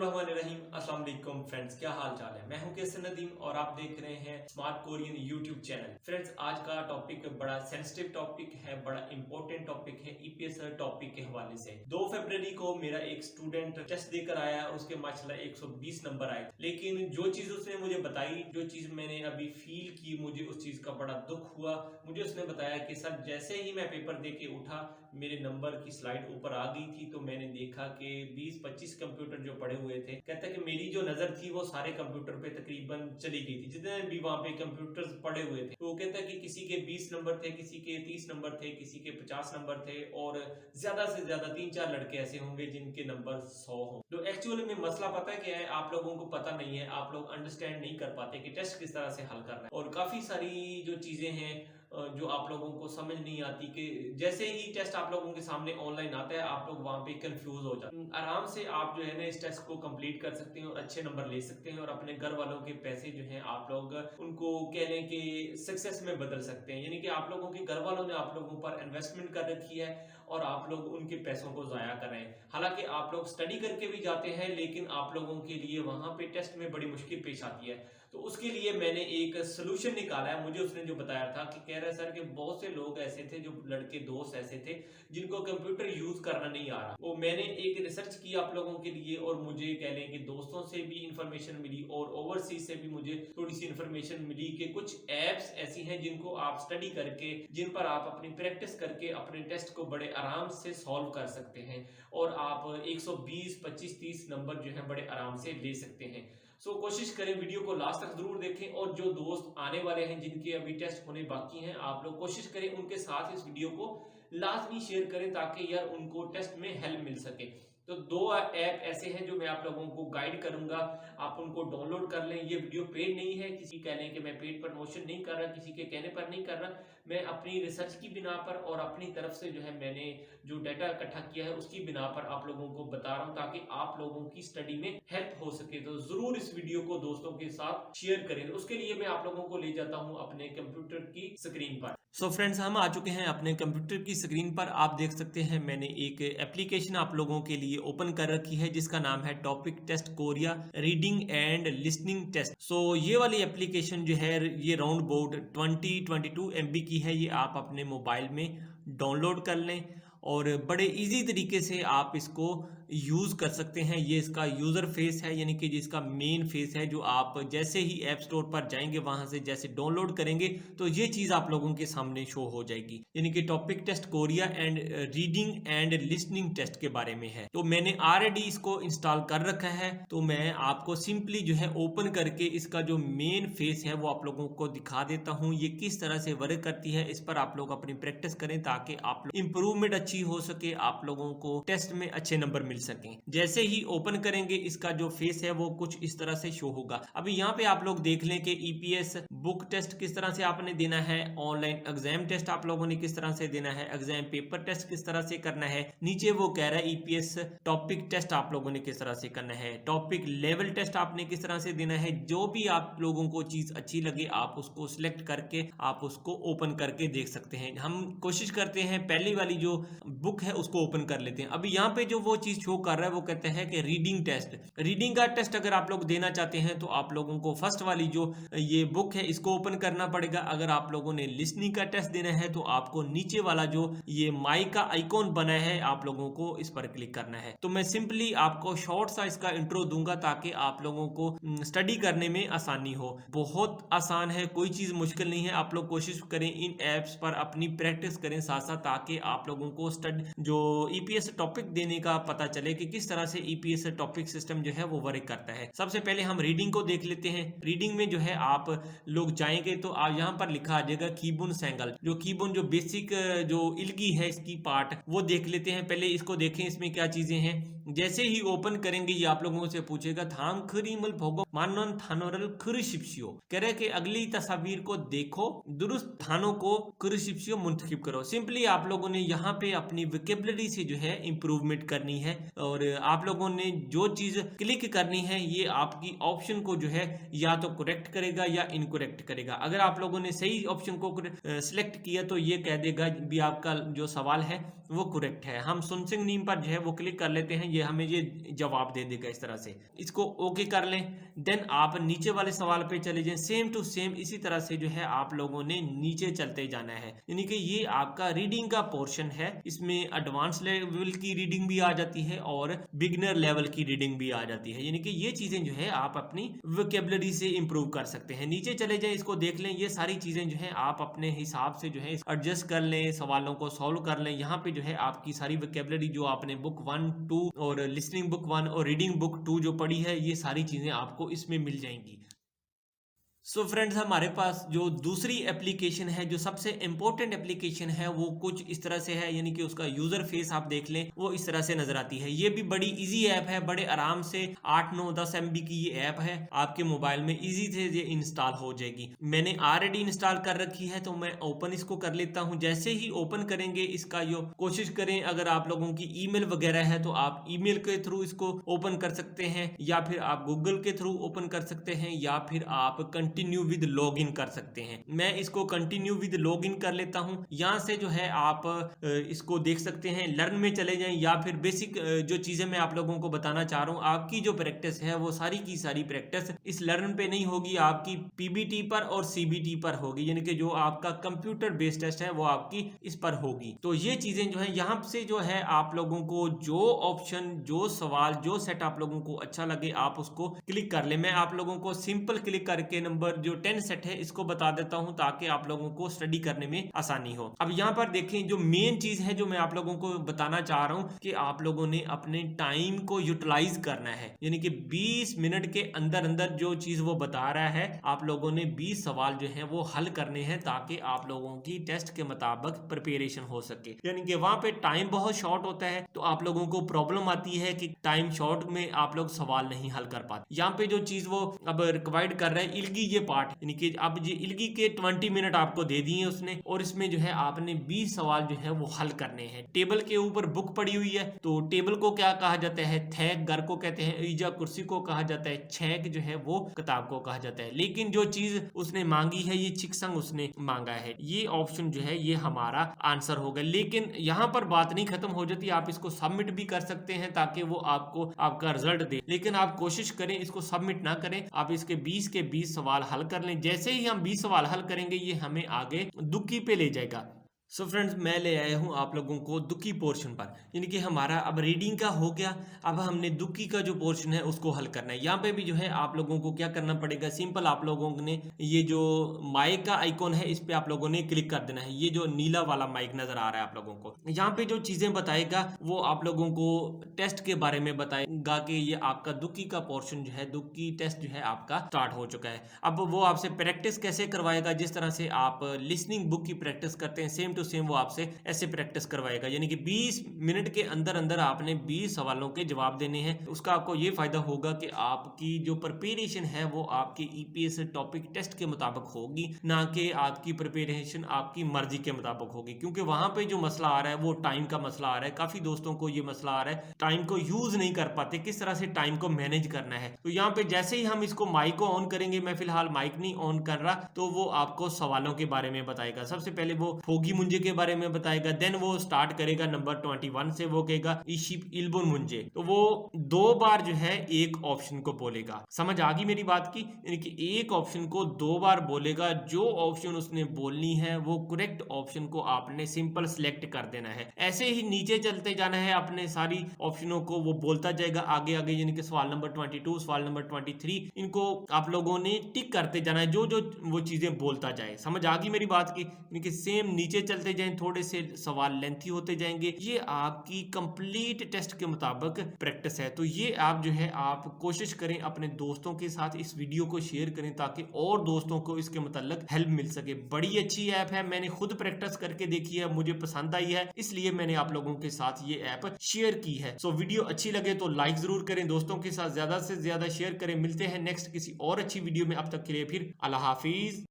बिस्मिल्लाहिर्रहमानिर्रहीम। अस्सलाम वालेकुम फ्रेंड्स, क्या हाल चाल है। मैं हूं कैसर नदीम और आप देख रहे हैं smart Korean YouTube channel. Friends, आज का टॉपिक बड़ा सेंसिटिव टॉपिक है, बड़ा इंपॉर्टेंट टॉपिक है ईपीएस टॉपिक के हवाले से। 2 फरवरी को मेरा एक स्टूडेंट टेस्ट देकर आया, उसके माशाल्लाह 120 नंबर आए, लेकिन जो चीज उसने मुझे बताई, जो चीज मैंने अभी फील की, मुझे उस चीज का बड़ा दुख हुआ। मुझे उसने बताया कि सर, जैसे ही मैं पेपर दे के उठा, मेरे नंबर की स्लाइड ऊपर आ गई थी, तो मैंने देखा कि 20-25 कंप्यूटर जो पड़े हुए थे, कहता है कि मेरी जो नजर थी वो सारे कंप्यूटर पे तकरीबन चली गई थी, जितने भी वहां पे कंप्यूटर्स पड़े हुए थे। तो वो कहता है कि किसी के 20 नंबर थे, किसी के 30 नंबर थे, किसी के 50 नंबर थे, और ज्यादा से ज्यादा 3-4 लड़के ऐसे होंगे जिनके नंबर 100 हो। तो एक्चुअली में मसला पता है क्या है, आप लोगों को पता नहीं है, आप लोग अंडरस्टैंड नहीं कर पाते कि टेस्ट किस तरह से हल करना है, और काफी सारी जो चीजें हैं जो आप लोगों को समझ नहीं आती, कि जैसे ही टेस्ट आप लोगों के सामने ऑनलाइन आता है, आप लोग वहां पे कंफ्यूज हो जाते हैं। आराम से आप जो है ना इस टेस्ट को कंप्लीट कर सकते हैं और अच्छे नंबर ले सकते हैं, और अपने घर वालों के पैसे जो हैं आप लोग उनको कह लें कि सक्सेस में बदल सकते हैं। यानी कि आप लोगों के घर वालों ने आप लोगों पर इन्वेस्टमेंट कर रखी है और आप लोग उनके पैसों को जाया कर रहे हैं। हालांकि आप लोग स्टडी करके भी जाते हैं, लेकिन आप लोगों के लिए वहां पे टेस्ट में बड़ी मुश्किल पेश आती है। तो उसके लिए मैंने एक सोल्यूशन निकाला है। मुझे उसने जो बताया था कि कह रहा है सर कि बहुत से लोग ऐसे थे, जो लड़के दोस्त ऐसे थे जिनको कंप्यूटर यूज करना नहीं आ रहा। वो मैंने एक रिसर्च की आप लोगों के लिए, और मुझे कह लें कि दोस्तों से भी इंफॉर्मेशन मिली और ओवरसीज से भी मुझे थोड़ी सी इंफॉर्मेशन मिली कि कुछ एप्स ऐसी हैं जिनको आप स्टडी करके, जिन पर आप अपनी प्रैक्टिस करके अपने टेस्ट को बड़े आराम से सॉल्व कर सकते हैं, और आप 120, 25, 30 नंबर जो है बड़े आराम से ले सकते हैं। सो कोशिश करें, वीडियो को लास्ट तक जरूर देखें, और जो दोस्त आने वाले हैं जिनके अभी टेस्ट होने बाकी हैं, आप लोग कोशिश करें उनके साथ इस वीडियो को लाजमी शेयर करें, ताकि यार उनको टेस्ट में हेल्प मिल सके। तो 2 ऐप ऐसे हैं जो मैं आप लोगों को गाइड करूंगा, आप उनको डाउनलोड कर लें। ये वीडियो पेड नहीं है, किसी कह लें कि मैं पेड प्रमोशन नहीं कर रहा, किसी के कहने पर नहीं कर रहा। मैं अपनी रिसर्च की बिना पर और अपनी तरफ से जो है मैंने जो डाटा इकट्ठा किया है उसकी बिना पर आप लोगों को बता रहा हूं, ताकि आप लोगों की स्टडी में हेल्प हो सके। तो जरूर इस वीडियो को दोस्तों के साथ शेयर करें। उसके लिए मैं आप लोगों को ले जाता हूं अपने कंप्यूटर की स्क्रीन पर। सो फ्रेंड्स, हम आ चुके हैं अपने कंप्यूटर की स्क्रीन पर। आप देख सकते हैं मैंने एक एप्लीकेशन आप लोगों के लिए ओपन कर रखी है, जिसका नाम है TOPIK test Korea reading and listening test. So ये वाली एप्लीकेशन जो है, ये राउंड अबाउट 20-22 MB की है। ये आप अपने मोबाइल में डाउनलोड कर लें, और बड़े इजी तरीके से आप इसको यूज़ कर सकते हैं। ये इसका यूज़र फेस है, यानी कि जिसका मेन फेस है, जो आप जैसे ही ऐप स्टोर पर जाएंगे, वहां से जैसे डाउनलोड करेंगे तो ये चीज़ आप लोगों के सामने शो हो जाएगी। यानी कि topic test Korea and reading and listening test के बारे में है। तो मैंने ऑलरेडी इसको इंस्टॉल कर रखा है, तो मैं आपको सिंपली जो है ओपन करके इसका जो मेन फेस है वो आप लोगों को दिखा देता हूँ, ये किस तरह से वर्क करती है। इस पर आप लोग अपनी प्रैक्टिस करें, ताकि आप इंप्रूवमेंट अच्छी हो सके, आप लोगों को टेस्ट में अच्छे नंबर मिल सकें। जैसे ही ओपन करेंगे, इसका जो फेस है वो कुछ इस तरह से शो होगा। अभी यहाँ पे आप लोग देख लें कि ईपीएस बुक टेस्ट किस तरह से आपने देना है, ऑनलाइन एग्जाम टेस्ट आप लोगों ने किस तरह से देना है, एग्जाम पेपर टेस्ट किस तरह से करना है। नीचे वो कह रहा है ईपीएस टॉपिक टेस्ट आप लोगों ने किस तरह से करना है, टॉपिक लेवल टेस्ट आपने किस तरह से देना है। जो भी आप लोगों को चीज अच्छी लगे, आप उसको सिलेक्ट करके आप उसको ओपन करके देख सकते हैं। हम कोशिश करते हैं पहली वाली जो बुक है उसको ओपन कर लेते हैं। अभी यहाँ पे जो वो चीज शो कर रहा है वो कहते हैं कि रीडिंग टेस्ट। रीडिंग का टेस्ट अगर आप लोग देना चाहते हैं तो आप लोगों को फर्स्ट वाली जो ये बुक है इसको ओपन करना पड़ेगा। अगर आप लोगों ने लिसनिंग का टेस्ट देना है तो आपको नीचे वाला जो ये माइक का आइकॉन बना है, आप लोगों को इस पर क्लिक करना है। तो मैं सिंपली आपको शॉर्ट सा इसका इंट्रो दूंगा, ताकि आप लोगों को स्टडी करने में आसानी हो। बहुत आसान है, कोई चीज मुश्किल नहीं है। आप लोग कोशिश करें इन एप्स पर अपनी प्रैक्टिस करें साथ साथ, ताकि आप लोगों को जो ईपीएस टॉपिक देने का पता चले कि किस तरह से ईपीएस टॉपिक सिस्टम जो है वो वर्क करता है। सबसे पहले हम रीडिंग को देख लेते हैं। रीडिंग में जो है आप लोग जाएंगे तो आप यहाँ पर लिखा आ जाएगा कीबुन सेंगल, जो कीबुन जो बेसिक जो इल्गी है इसकी पार्ट, वो देख लेते हैं। पहले इसको देखें इसमें क्या चीजें हैं। जैसे ही ओपन करेंगे ये आप लोगों से पूछेगा थाम खरीमल भोगो मानन थानोरल खरिशिप्सियो, कह रहे कि अगली तस्वीर को देखो, दुरुस्त थानों को खरिशिप्सियो मुंतखब करो। सिंपली आप लोगों ने यहाँ पे अपनी वोकैबुलरी से जो है इंप्रूवमेंट करनी है। और आप लोगों ने जो चीज क्लिक करनी है ये आपकी ऑप्शन को जो है या तो करेक्ट करेगा या इनकरेक्ट करेगा। अगर आप लोगों ने सही ऑप्शन को सिलेक्ट किया तो ये कह देगा भी आपका जो सवाल है वो करेक्ट है। हम सुनसिंग नीम पर जो है वो क्लिक कर लेते हैं, ये हमें ये जवाब दे देगा इस तरह से। इसको ओके कर लें, देन आप नीचे वाले सवाल पे चले जाएं। सेम टू सेम इसी तरह से जो है आप लोगों ने नीचे चलते जाना है, यानी कि ये आपका रीडिंग का पोर्शन है। इसमें एडवांस लेवल की रीडिंग भी आ जाती है और बिगिनर लेवल की रीडिंग भी आ जाती है, यानी कि ये चीजें जो है आप अपनी वोकेबलरी से इंप्रूव कर सकते हैं। नीचे चले जाएं, इसको देख लें, ये सारी चीजें जो है आप अपने हिसाब से जो है एडजस्ट कर लें, सवालों को सॉल्व कर लें। यहाँ पे जो है आपकी सारी वोकेबलरी जो आपने बुक 1, 2 और लिसनिंग बुक 1 और रीडिंग बुक 2 जो पढ़ी है, ये सारी चीजें आपको इसमें मिल जाएंगी। सो फ्रेंड्स, हमारे पास जो दूसरी एप्लीकेशन है, जो सबसे इंपॉर्टेंट एप्लीकेशन है, वो कुछ इस तरह से है, यानी कि उसका यूजर फेस आप देख लें वो इस तरह से नजर आती है। ये भी बड़ी इजी ऐप है, बड़े आराम से 8, 9, 10 MB की ये ऐप है, आपके मोबाइल में इजी से ये इंस्टॉल हो जाएगी। मैंने ऑलरेडी इंस्टॉल कर रखी है, तो मैं ओपन इसको कर लेता हूँ। जैसे ही ओपन करेंगे इसका जो कोशिश करें, अगर आप लोगों की ईमेल वगैरह है तो आप ईमेल के थ्रू इसको ओपन कर सकते हैं, या फिर आप गूगल के थ्रू ओपन कर सकते हैं, या फिर आप कंटिन्यू विद लॉगिन कर सकते हैं। मैं इसको कंटिन्यू विद लॉगिन कर लेता हूं। यहां से जो है आप इसको देख सकते हैं, लर्न में चले जाएं, या फिर बेसिक जो चीजें मैं आप लोगों को बताना चाह रहा हूं, आपकी जो प्रैक्टिस है वो सारी की सारी प्रैक्टिस इस लर्न पे नहीं होगी, आपकी पीबीटी पर और सीबीटी पर होगी, यानी कि जो आपका कंप्यूटर बेस्ड टेस्ट है वो आपकी इस पर होगी। तो ये चीजें जो है यहाँ से जो है आप लोगों को जो ऑप्शन, जो सवाल, जो सेट आप लोगों को अच्छा लगे आप उसको क्लिक कर ले। मैं आप लोगों को सिंपल क्लिक करके नंबर जो 10 सेट है इसको बता देता हूं, ताकि आप लोगों को स्टडी करने में आसानी हो। अब यहाँ पर देखें, जो मेन चीज है जो मैं आप लोगों को बताना चाह रहा हूं कि आप लोगों ने अपने टाइम को यूटिलाइज करना है, यानी कि 20 मिनट के अंदर अंदर जो चीज वो बता रहा है आप लोगों ने 20 सवाल जो है वो हल करने हैं, ताकि आप लोगों की टेस्ट के मुताबिक प्रिपरेशन हो सके। यानी कि वहां पे टाइम बहुत शॉर्ट होता है, तो आप लोगों को प्रॉब्लम आती है कि टाइम शॉर्ट में आप लोग सवाल नहीं हल कर पाते। यहाँ पे जो चीज वो अब रिक्वायर्ड कर रहा है, इलगी ये पार्ट, यानी कि अब ये इलगी के 20 मिनट आपको दे दिए उसने, और इसमें जो है आपने 20 सवाल जो है वो हल करने हैं। टेबल के ऊपर बुक पड़ी हुई है, तो टेबल को क्या कहा जाता है, थैक घर को कहते हैं, ईजा कुर्सी को कहा जाता है, छेक जो है वो किताब को कहा जाता है। लेकिन जो चीज उसने मांगी है, ये चिकसंग उसने मांगा है, ये ऑप्शन जो है ये हमारा आंसर होगा। लेकिन यहाँ पर बात नहीं खत्म हो जाती, आप इसको सबमिट भी कर सकते हैं ताकि वो आपको आपका रिजल्ट दे। लेकिन आप कोशिश करें इसको सबमिट ना करें, आप इसके 20 के 20 सवाल हल कर लें। जैसे ही हम 20 सवाल हल करेंगे ये हमें आगे दुक्की पे ले जाएगा। सो फ्रेंड्स, मैं ले आया हूं आप लोगों को दुक्की पोर्शन पर, यानी कि हमारा अब रीडिंग का हो गया, अब हमने दुक्की का जो पोर्शन है उसको हल करना है। यहाँ पे भी जो है आप लोगों को क्या करना पड़ेगा, सिंपल आप लोगों ने ये जो माइक का आइकॉन है इस पे आप लोगों ने क्लिक कर देना है। ये जो नीला वाला माइक नजर आ रहा है आप लोगों को, यहाँ पे जो चीजें बताएगा वो आप लोगों को टेस्ट के बारे में बताएगा कि ये आपका दुक्की का पोर्शन जो है, दुक्की टेस्ट जो है आपका स्टार्ट हो चुका है। अब वो आपसे प्रैक्टिस कैसे करवाएगा, जिस तरह से आप लिसनिंग बुक की प्रैक्टिस करते हैं सेम टू सेम वो आपसे ऐसे प्रैक्टिस करवाएगा, यानी कि 20 मिनट के अंदर अंदर आपने 20 सवालों के जवाब देने हैं। उसका आपको ये फायदा होगा कि आपकी जो प्रिपरेशन है वो आपके ईपीएस टॉपिक टेस्ट के मुताबिक होगी, ना कि आपकी प्रिपरेशन आपकी मर्जी के मुताबिक होगी। क्योंकि वहां पे जो मसला आ रहा है वो टाइम का मसला आ रहा है, काफी दोस्तों को ये मसला आ रहा है, टाइम को यूज नहीं कर पाते, किस तरह से टाइम को मैनेज करना है। तो यहाँ पे जैसे ही हम इसको माइक को ऑन करेंगे, मैं फिलहाल माइक नहीं ऑन कर रहा, तो वो आपको सवालों के बारे में बताएगा। सबसे पहले वो फोगी मुंजे के बारे में बताएगा, देन वो स्टार्ट करेगा नंबर 21 से, वो कहेगा इशिप इल्बुन मुंजे। तो वो 2 बार जो है एक ऑप्शन को बोलेगा। समझ आ गई मेरी बात की, यानी कि एक ऑप्शन को 2 बार बोलेगा, जो ऑप्शन उसने बोलनी है वो करेक्ट ऑप्शन को आपने सिंपल सिलेक्ट कर देना है। ऐसे ही नीचे चलते जाना है, अपने सारी ऑप्शनों को वो बोलता जाएगा आगे आगे, यानी कि सवाल नंबर 22, सवाल नंबर 23, इनको आप लोगों ने टिक करते जाना है, जो जो वो चीजें बोलता जाए। समझ आ गई मेरी बात की, यानी कि सेम नीचे चलते जाएं, थोड़े से सवाल लेंथी होते जाएंगे। ये आपकी कंप्लीट टेस्ट के मुताबिक प्रैक्टिस है। तो ये आप जो है आप कोशिश करें अपने दोस्तों के साथ इस वीडियो को शेयर करें, ताकि और दोस्तों को इसके मतलब हेल्प मिल सके। बड़ी अच्छी ऐप है, मैंने खुद प्रैक्टिस करके देखी है, मुझे पसंद आई है, इसलिए मैंने आप लोगों के साथ ये ऐप शेयर की है। सो वीडियो अच्छी लगे तो लाइक जरूर करें, दोस्तों के साथ ज्यादा से ज्यादा शेयर करें। मिलते हैं नेक्स्ट किसी और अच्छी वीडियो में, अब तक के लिए फिर अल्लाह हाफिज।